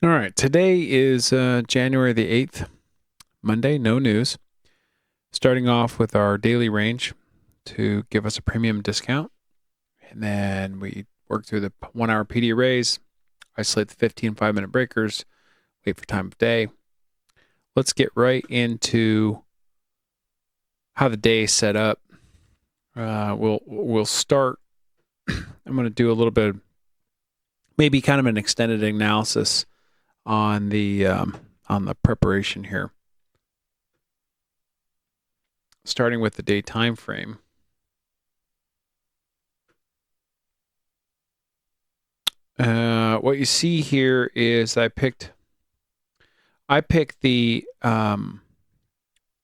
All right, today is January the 8th, Monday, no news. Starting off with our daily range to give us a premium discount. And then we work through the 1 hour PD arrays, isolate the 15 5-minute breakers, wait for time of day. Let's get right into how the day is set up. We'll start. I'm going to do a little bit of maybe kind of an extended analysis on the preparation here. Starting with the day time frame. What you see here is I picked the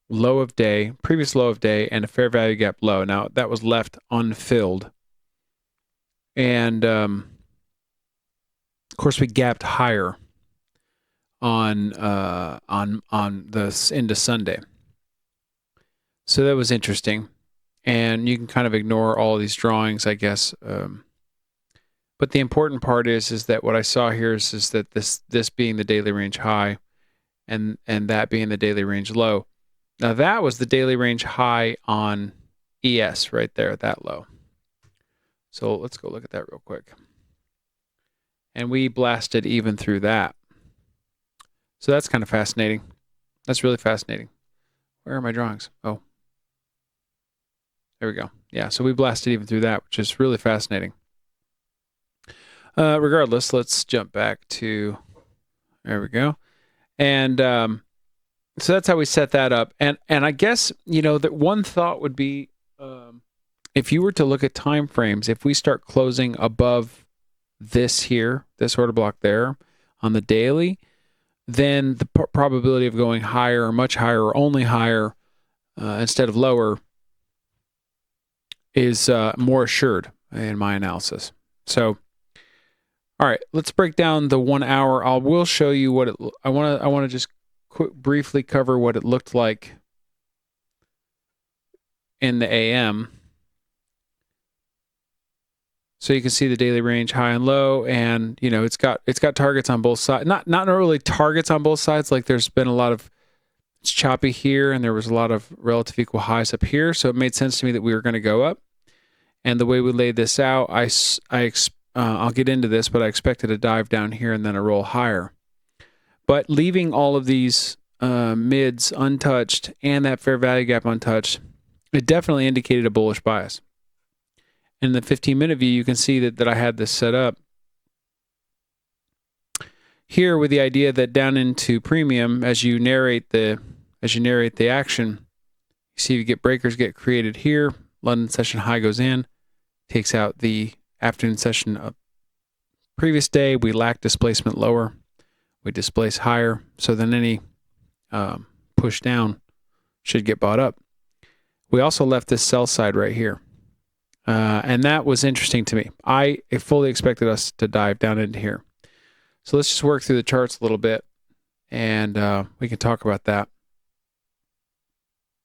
low of day, previous low of day, and a fair value gap low. Now that was left unfilled, and of course we gapped higher on the into Sunday. So that was interesting, and you can kind of ignore all of these drawings, I guess. But the important part is that what I saw here is that this being the daily range high, and that being the daily range low. Now that was the daily range high on ES right there, that low. So let's go look at that real quick. And we blasted even through that. So that's kind of fascinating. That's really fascinating. Where are my drawings? Oh, there we go. Yeah, so we blasted even through that, which is really fascinating. Regardless, let's jump back to, there we go. And so that's how we set that up. And I guess, that one thought would be, if you were to look at time frames, if we start closing above this here, this order block there on the daily, then the probability of going higher or much higher or only higher instead of lower is more assured in my analysis. So, all right, let's break down the 1 hour. I will show you what I want to just briefly cover what it looked like in the AM. So you can see the daily range high and low, and it's got targets on both sides. Not really targets on both sides. Like there's been a lot of, it's choppy here, and there was a lot of relative equal highs up here. So it made sense to me that we were going to go up. And the way we laid this out, I'll get into this, but I expected a dive down here and then a roll higher. But leaving all of these mids untouched and that fair value gap untouched, it definitely indicated a bullish bias. In the 15-minute view, you can see that I had this set up here with the idea that down into premium, as you narrate the action, you see you get breakers get created here. London session high goes in, takes out the afternoon session of previous day. We lack displacement lower. We displace higher. So then any push down should get bought up. We also left this sell side right here. And that was interesting to me. I fully expected us to dive down into here. So let's just work through the charts a little bit, and we can talk about that.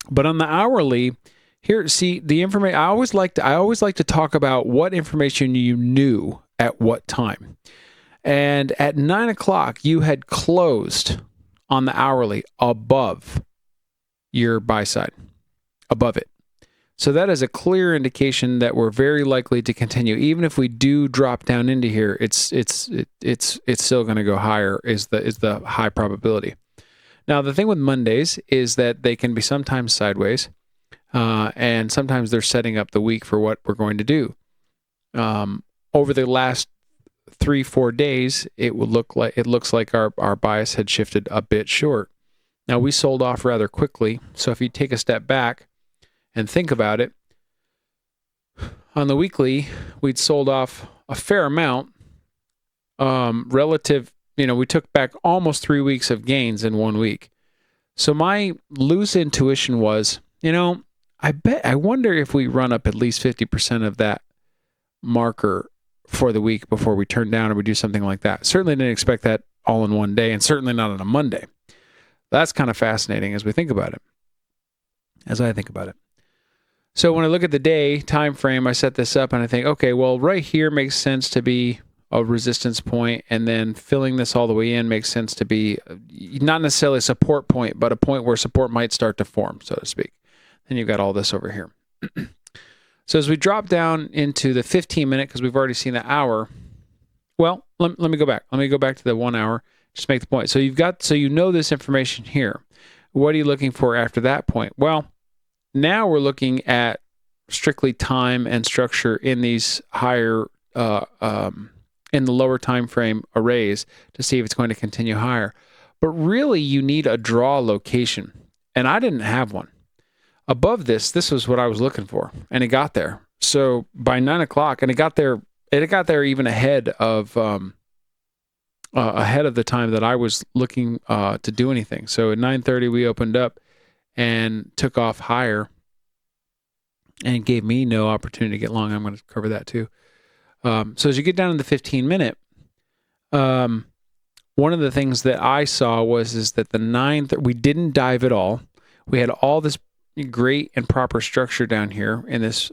But on the hourly, here, see the information. I always like to talk about what information you knew at what time. And at 9 o'clock, you had closed on the hourly above your buy side, above it. So that is a clear indication that we're very likely to continue. Even if we do drop down into here, it's still going to go higher. Is the high probability. Now the thing with Mondays is that they can be sometimes sideways, and sometimes they're setting up the week for what we're going to do. Over the last 3-4 days, it looks like our bias had shifted a bit short. Now we sold off rather quickly. So if you take a step back and think about it, on the weekly, we'd sold off a fair amount relative. We took back almost 3 weeks of gains in 1 week. So my loose intuition was, I wonder if we run up at least 50% of that marker for the week before we turn down or we do something like that. Certainly didn't expect that all in one day, and certainly not on a Monday. That's kind of fascinating as I think about it. So when I look at the day time frame, I set this up and I think, okay, well, right here makes sense to be a resistance point, and then filling this all the way in makes sense to be not necessarily a support point, but a point where support might start to form, so to speak. Then you've got all this over here. So as we drop down into the 15-minute, because we've already seen the hour, well, let me go back. Let me go back to the 1 hour, just make the point. So you know this information here. What are you looking for after that point? Well, now we're looking at strictly time and structure in these higher, in the lower time frame arrays to see if it's going to continue higher. But really, you need a draw location, and I didn't have one. Above this was what I was looking for, and it got there. So by 9 o'clock, and it got there even ahead of the time that I was looking to do anything. So at 9:30, we opened up and took off higher, and gave me no opportunity to get long. I'm going to cover that too. So as you get down to the 15-minute, one of the things that I saw is that the 9:30, we didn't dive at all. We had all this great and proper structure down here in this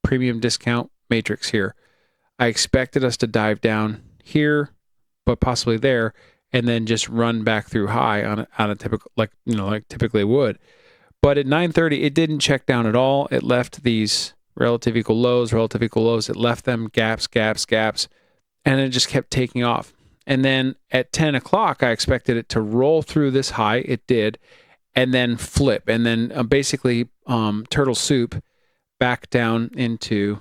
premium discount matrix here. I expected us to dive down here, but possibly there, and then just run back through high on a typical, like typically would. But at 9:30, it didn't check down at all. It left these relative equal lows. It left them gaps, and it just kept taking off. And then at 10 o'clock, I expected it to roll through this high. It did, and then flip, and then basically turtle soup back down into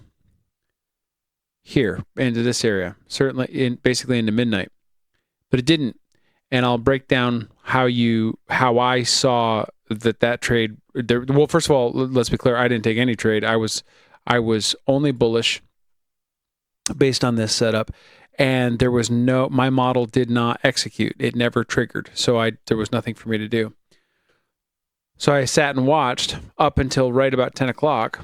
here, into this area, certainly basically into midnight. But it didn't. And I'll break down how I saw that trade. Well, first of all, let's be clear. I didn't take any trade. I was only bullish based on this setup, and my model did not execute. It never triggered. So there was nothing for me to do. So I sat and watched up until right about 10 o'clock,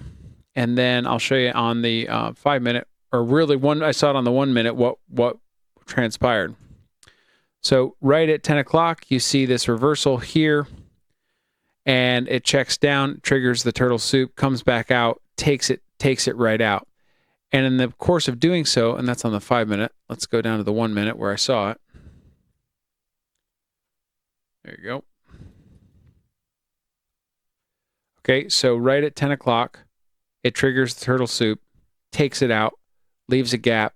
and then I'll show you on the 5-minute, or really I saw it on the 1 minute what transpired. So right at 10 o'clock, you see this reversal here, and it checks down, triggers the turtle soup, comes back out, takes it right out. And in the course of doing so, and that's on the 5-minute, let's go down to the 1 minute where I saw it. There you go. Okay, so right at 10 o'clock, it triggers the turtle soup, takes it out, leaves a gap,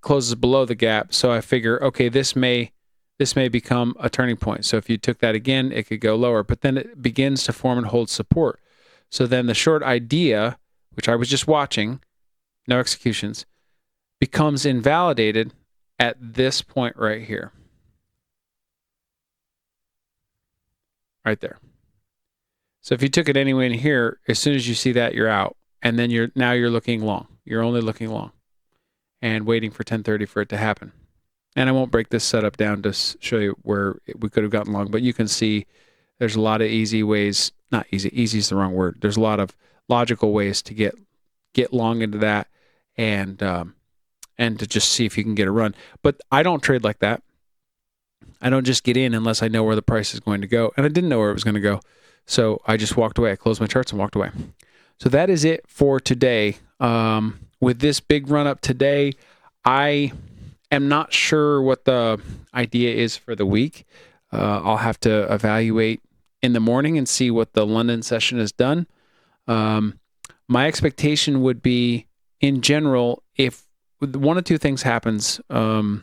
closes below the gap. So I figure, okay, this may become a turning point. So if you took that again, it could go lower, but then it begins to form and hold support. So then the short idea, which I was just watching, no executions, becomes invalidated at this point right here. Right there. So if you took it anyway in here, as soon as you see that, you're out. And then you're looking long. You're only looking long and waiting for 10:30 for it to happen. And I won't break this setup down to show you where we could have gotten long, but you can see there's a lot of easy ways, not easy is the wrong word. There's a lot of logical ways to get long into that and to just see if you can get a run. But I don't trade like that. I don't just get in unless I know where the price is going to go. And I didn't know where it was going to go. So I just walked away. I closed my charts and walked away. So that is it for today. With this big run up today, I am not sure what the idea is for the week. I'll have to evaluate in the morning and see what the London session has done. My expectation would be, in general, if one of two things happens. Well,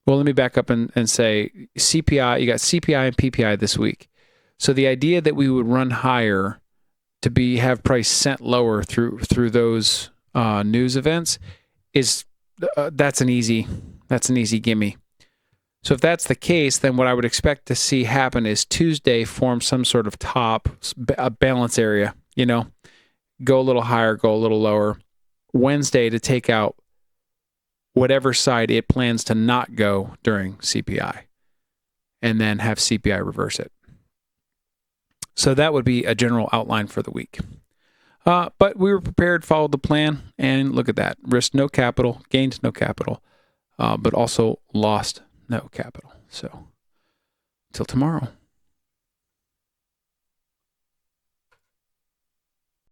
let me back up and say CPI. You got CPI and PPI this week. So the idea that we would run higher to have price sent lower through those news events is that's an easy gimme. So if that's the case, then what I would expect to see happen is Tuesday form some sort of top, a balance area, go a little higher, go a little lower. Wednesday to take out whatever side it plans to not go during CPI, and then have CPI reverse it. So that would be a general outline for the week. But we were prepared, followed the plan, and look at that. Risked no capital, gained no capital, but also lost no capital. So, till tomorrow.